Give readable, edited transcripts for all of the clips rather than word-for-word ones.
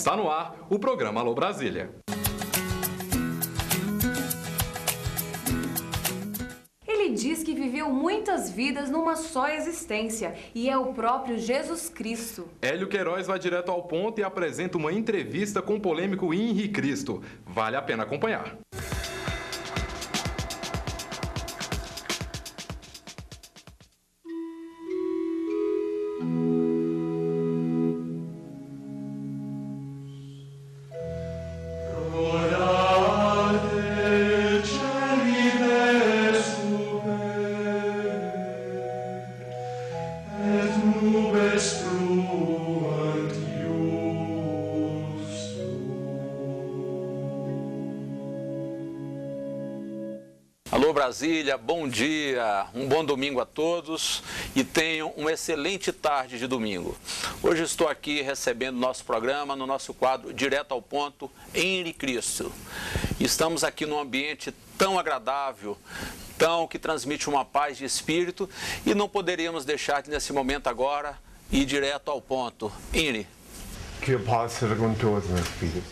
Está no ar o programa Alô Brasília. Ele diz que viveu muitas vidas numa só existência e é o próprio Jesus Cristo. Hélio Queiroz vai direto ao ponto e apresenta uma entrevista com o polêmico Henri Cristo. Vale a pena acompanhar. Alô Brasília, bom dia, um bom domingo a todos e tenham uma excelente tarde de domingo. Hoje estou aqui recebendo nosso programa no nosso quadro Direto ao Ponto, Henri Cristo. Estamos aqui num ambiente tão agradável, que transmite uma paz de espírito e não poderíamos deixar de, nesse momento agora, ir direto ao ponto. Henri. Que paz seja com todos, meus filhos.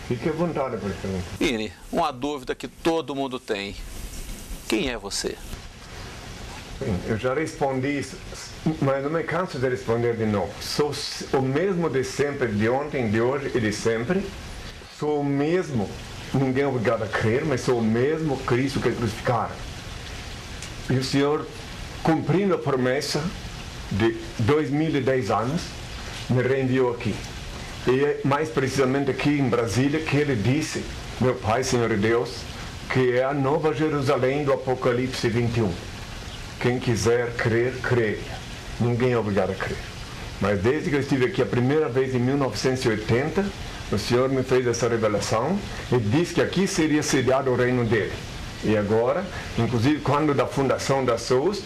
Fique à vontade para perguntar. Henri, uma dúvida que todo mundo tem. Quem é você? Bem, eu já respondi isso, mas não me canso de responder de novo. Sou o mesmo de sempre, de ontem, de hoje e de sempre. Sou o mesmo, ninguém é obrigado a crer, mas sou o mesmo Cristo que crucificaram. E o Senhor, cumprindo a promessa de 2010 anos, me reenviou aqui. E mais precisamente aqui em Brasília, que Ele disse, meu Pai, Senhor e Deus, que é a nova Jerusalém do Apocalipse 21. Quem quiser crer, creia. Ninguém é obrigado a crer. Mas desde que eu estive aqui a primeira vez em 1980, o Senhor me fez essa revelação e disse que aqui seria sediado o reino dele. E agora, inclusive quando da fundação da SUST,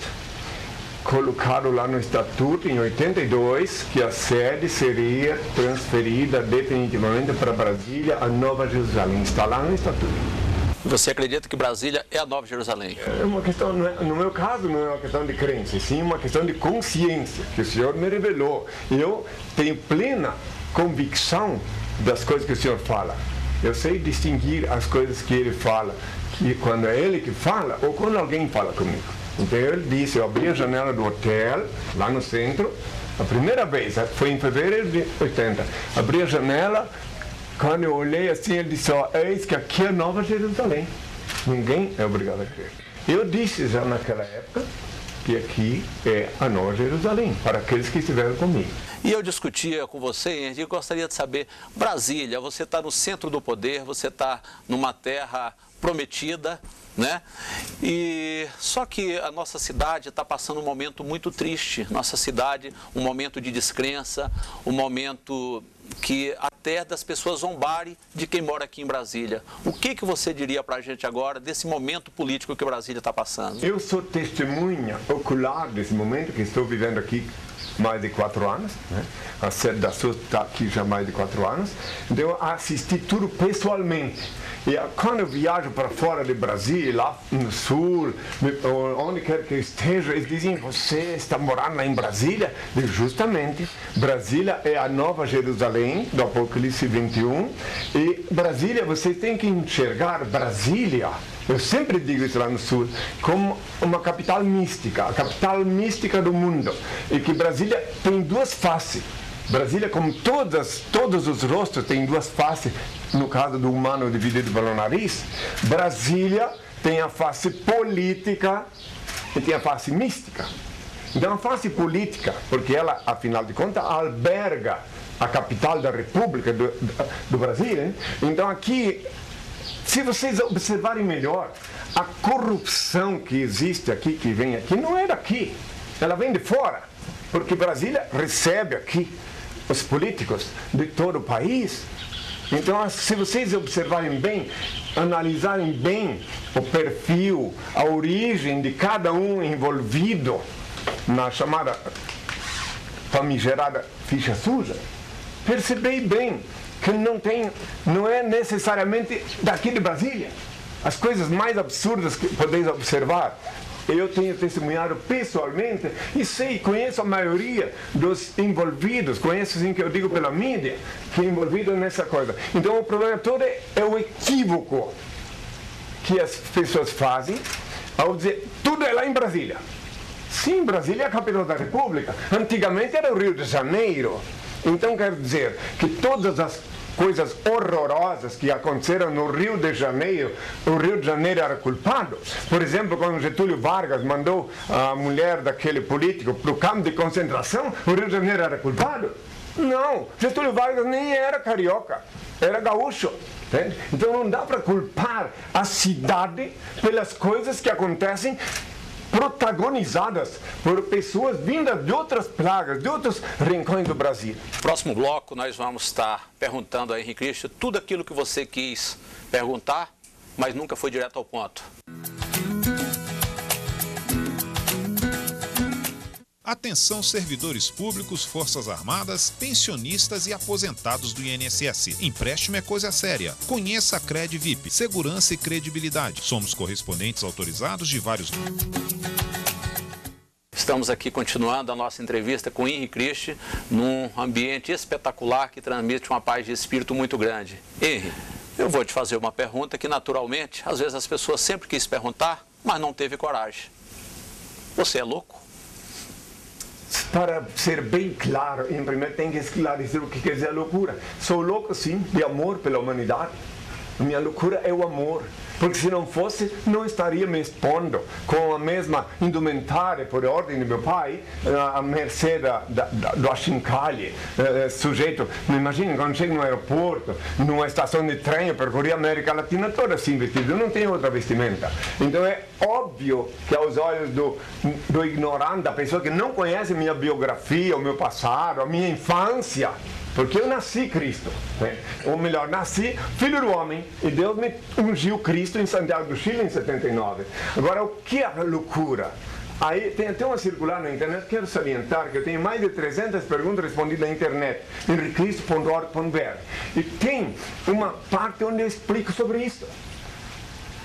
colocaram lá no Estatuto, em 82, que a sede seria transferida definitivamente para Brasília, a Nova Jerusalém. Está lá no Estatuto. Você acredita que Brasília é a Nova Jerusalém? É uma questão, no meu caso, não é uma questão de crença, sim uma questão de consciência, que o Senhor me revelou. E eu tenho plena convicção das coisas que o Senhor fala. Eu sei distinguir as coisas que Ele fala, que quando é Ele que fala, ou quando alguém fala comigo. Então Ele disse, eu abri a janela do hotel, lá no centro, a primeira vez, foi em fevereiro de 80, abri a janela. Quando eu olhei assim, ele disse, eis que aqui é a Nova Jerusalém. Ninguém é obrigado a crer. Eu disse já naquela época que aqui é a Nova Jerusalém, para aqueles que estiveram comigo. E eu discutia com você, Henri, gostaria de saber, Brasília, você está no centro do poder, você está numa terra prometida, né? E só que a nossa cidade está passando um momento muito triste. Nossa cidade, um momento de descrença, um momento que até das pessoas zombarem de quem mora aqui em Brasília. O que você diria para a gente agora desse momento político que Brasília está passando? Eu sou testemunha ocular desse momento, que estou vivendo aqui mais de 4 anos, né? A sede da SUS está aqui já mais de 4 anos, então eu assisti tudo pessoalmente. E quando eu viajo para fora de Brasília, lá no sul, onde quer que eu esteja, eles dizem, você está morando lá em Brasília? E justamente, Brasília é a Nova Jerusalém do Apocalipse 21, e Brasília, você tem que enxergar Brasília, eu sempre digo isso lá no sul, como uma capital mística, a capital mística do mundo, e que Brasília tem duas faces. Brasília, como todos os rostos têm duas faces, no caso do humano dividido pelo nariz, Brasília tem a face política e tem a face mística. Então a face política, porque ela, afinal de contas, alberga a capital da República do Brasil, hein? Então aqui, se vocês observarem melhor, a corrupção que existe aqui, que vem aqui, não é daqui, ela vem de fora, porque Brasília recebe aqui os políticos de todo o país. Então, se vocês observarem bem, analisarem bem o perfil, a origem de cada um envolvido na chamada famigerada ficha suja, percebei bem que não é necessariamente daqui de Brasília. As coisas mais absurdas que podeis observar, Eu tenho testemunhado pessoalmente e conheço a maioria dos envolvidos, conheço assim que eu digo pela mídia, que é envolvido nessa coisa. Então o problema todo é o equívoco que as pessoas fazem ao dizer tudo é lá em Brasília. Sim, Brasília é a capital da República. Antigamente era o Rio de Janeiro. Então quer dizer que todas as coisas horrorosas que aconteceram no Rio de Janeiro, o Rio de Janeiro era culpado. Por exemplo, quando Getúlio Vargas mandou a mulher daquele político para o campo de concentração, o Rio de Janeiro era culpado? Não, Getúlio Vargas nem era carioca, era gaúcho. Entende? Então não dá para culpar a cidade pelas coisas que acontecem protagonizadas por pessoas vindas de outras plagas, de outros rincões do Brasil. No próximo bloco, nós vamos estar perguntando a Henri Cristo tudo aquilo que você quis perguntar, mas nunca foi direto ao ponto. Atenção servidores públicos, forças armadas, pensionistas e aposentados do INSS. Empréstimo é coisa séria. Conheça a Cred VIP. Segurança e credibilidade. Somos correspondentes autorizados de vários... Estamos aqui continuando a nossa entrevista com Henri Cristo, num ambiente espetacular que transmite uma paz de espírito muito grande. Henri, eu vou te fazer uma pergunta que naturalmente, às vezes as pessoas sempre quis perguntar, mas não teve coragem. Você é louco? Para ser bem claro, em primeiro tem que esclarecer o que quer dizer loucura. Sou louco, sim, de amor pela humanidade. Minha loucura é o amor. Porque se não fosse, não estaria me expondo com a mesma indumentária, por ordem de meu pai, à mercê do achincalhe. Sujeito, me imagina, quando chego no aeroporto, numa estação de trem, eu percorri a América Latina toda assim vestida, eu não tenho outra vestimenta. Então é óbvio que aos olhos do ignorante, da pessoa que não conhece minha biografia, o meu passado, a minha infância, porque eu nasci Cristo, né? Ou melhor, nasci filho do homem, e Deus me ungiu Cristo em Santiago do Chile em 79. Agora, o que é a loucura? Aí tem até uma circular na internet, quero salientar que eu tenho mais de 300 perguntas respondidas na internet, henricristo.org.br, e tem uma parte onde eu explico sobre isso,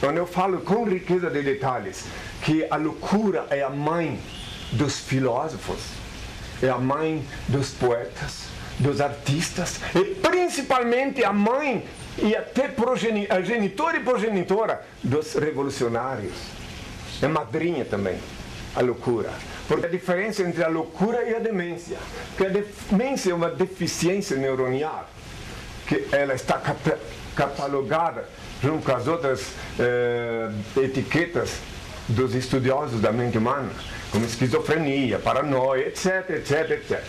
onde eu falo com riqueza de detalhes que a loucura é a mãe dos filósofos, é a mãe dos poetas, dos artistas, e principalmente a mãe e até a genitora e progenitora dos revolucionários. É madrinha também, a loucura. Porque a diferença entre a loucura e a demência, porque a demência é uma deficiência neuronial, que ela está catalogada junto com as outras etiquetas dos estudiosos da mente humana, como esquizofrenia, paranoia, etc, etc, etc.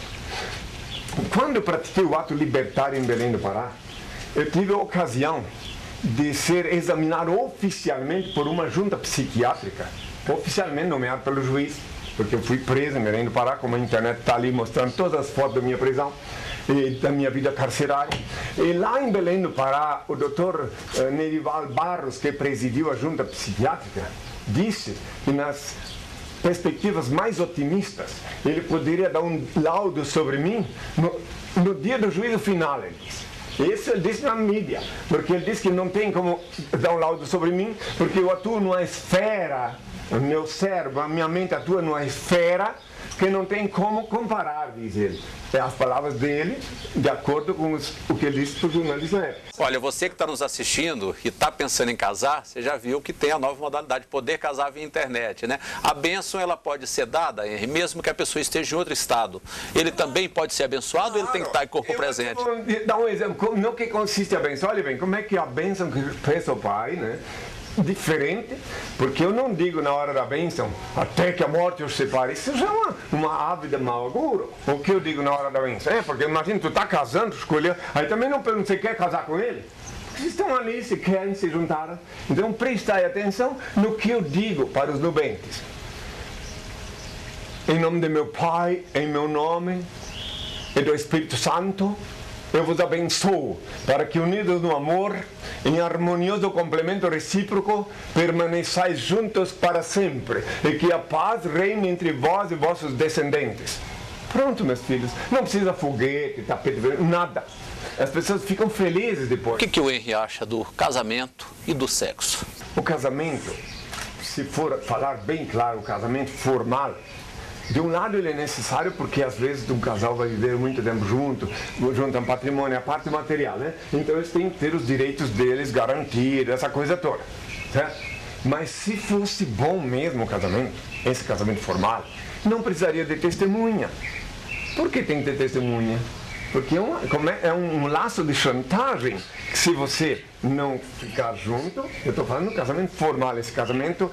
Quando eu pratiquei o ato libertário em Belém do Pará, eu tive a ocasião de ser examinado oficialmente por uma junta psiquiátrica, oficialmente nomeado pelo juiz, porque eu fui preso em Belém do Pará, como a internet está ali mostrando todas as fotos da minha prisão e da minha vida carcerária. E lá em Belém do Pará, o doutor Nerival Barros, que presidiu a junta psiquiátrica, disse que nas perspectivas mais otimistas, ele poderia dar um laudo sobre mim no dia do juízo final, ele disse. Isso ele disse na mídia, porque ele disse que não tem como dar um laudo sobre mim, porque eu atuo numa esfera, o meu cérebro, a minha mente atua numa esfera que não tem como comparar, diz ele. É as palavras dele, de acordo com o que ele disse para o jornalista na época. Olha, você que está nos assistindo e está pensando em casar, você já viu que tem a nova modalidade, poder casar via internet, né? A bênção, ela pode ser dada, Henri, mesmo que a pessoa esteja em outro estado. Ele também pode ser abençoado, ou ele tem que estar em corpo presente? Vou dar um exemplo, no que consiste a bênção. Olha bem, como é que a bênção que fez o pai, né? Diferente, porque eu não digo na hora da bênção, até que a morte os separe. Isso já é uma ave de mau agouro. O que eu digo na hora da bênção? Porque imagina, tu está casando, escolheu, aí também não pergunta se quer casar com ele. Eles estão ali, se querem, se juntaram. Então prestai atenção no que eu digo para os nubentes. Em nome de meu Pai, em meu nome e do Espírito Santo, eu vos abençoo, para que unidos no amor, em harmonioso complemento recíproco, permaneçais juntos para sempre, e que a paz reine entre vós e vossos descendentes. Pronto, meus filhos, não precisa foguete, tapete vermelho, nada. As pessoas ficam felizes depois. O que o Henri acha do casamento e do sexo? O casamento, se for falar bem claro, o casamento formal, de um lado ele é necessário porque às vezes um casal vai viver muito tempo junto a um patrimônio, a parte material, né? Então eles têm que ter os direitos deles garantidos, essa coisa toda, certo? Mas se fosse bom mesmo o casamento, esse casamento formal, não precisaria de testemunha. Por que tem que ter testemunha? Porque é um laço de chantagem que se você não ficar junto, eu estou falando do casamento formal, esse casamento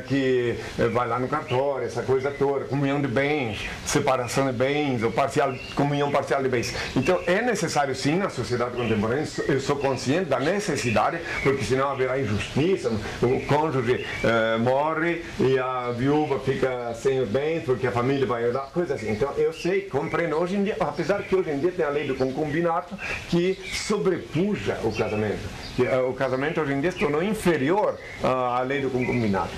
que vai lá no cartório, essa coisa toda, comunhão de bens, separação de bens, ou comunhão parcial de bens. Então é necessário sim na sociedade contemporânea, eu sou consciente da necessidade, porque senão haverá injustiça, o cônjuge morre e a viúva fica sem os bens, porque a família vai herdar, coisa assim. Então eu sei, compreendo hoje em dia, apesar que hoje em dia tem a lei do concubinato que sobrepuja o casamento. O casamento hoje em dia se tornou inferior à lei do concubinato.